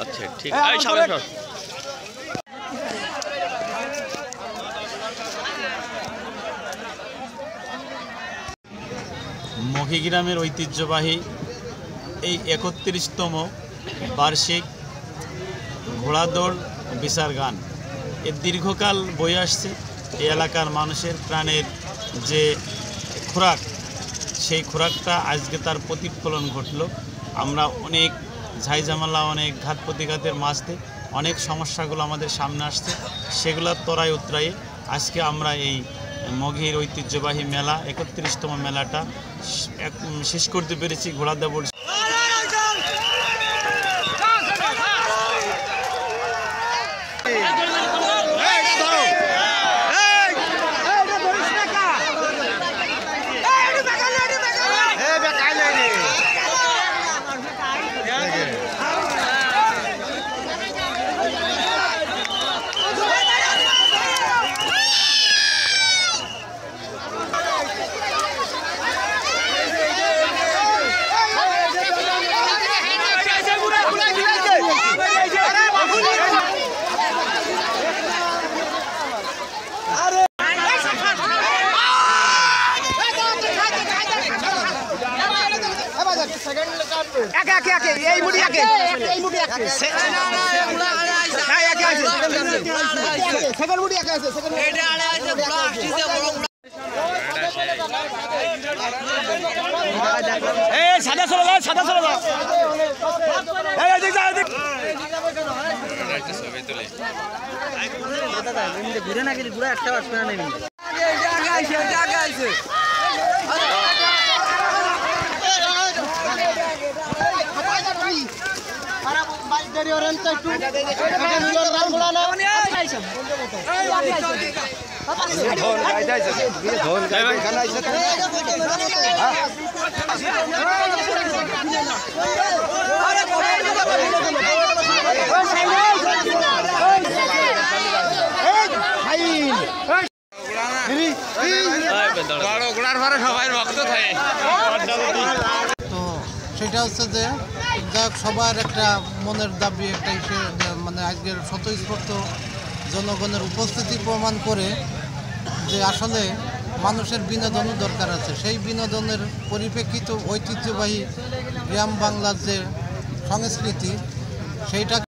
আচ্ছা ঠিক আছে সামনে সর। মঘি গ্রামের ঐতিহ্যবাহী এই ৩১তম বার্ষিক ঘোড়াদৌড় বিচার গান এর দীর্ঘকাল বয়ে আসছে। এই এলাকার মানুষের প্রাণের যে খোরাক, সেই খোরাকটা আজকে তার প্রতিফলন ঘটল। আমরা অনেক ঝাইঝামেলা, অনেক ঘাত প্রতিঘাতের মাঝে অনেক সমস্যাগুলো আমাদের সামনে আসছে, সেগুলোর তরাই উতরায়ে আজকে আমরা এই মঘির ঐতিহ্যবাহী মেলা ৩১তম মেলাটা শেষ করতে পেরেছি। ঘোড়াদৌড় ঘুরে না গেলে ঘুরে একটা আসবে না নেই। তো সেটা হচ্ছে যে যাক সবার একটা মনের দাবি একটা মানে আজকের স্বতঃস্ফূর্ত জনগণের উপস্থিতি প্রমাণ করে যে আসলে মানুষের বিনোদনও দরকার আছে। সেই বিনোদনের পরিপ্রেক্ষিত ঐতিহ্যবাহী গ্রাম বাংলার যে সংস্কৃতি সেইটা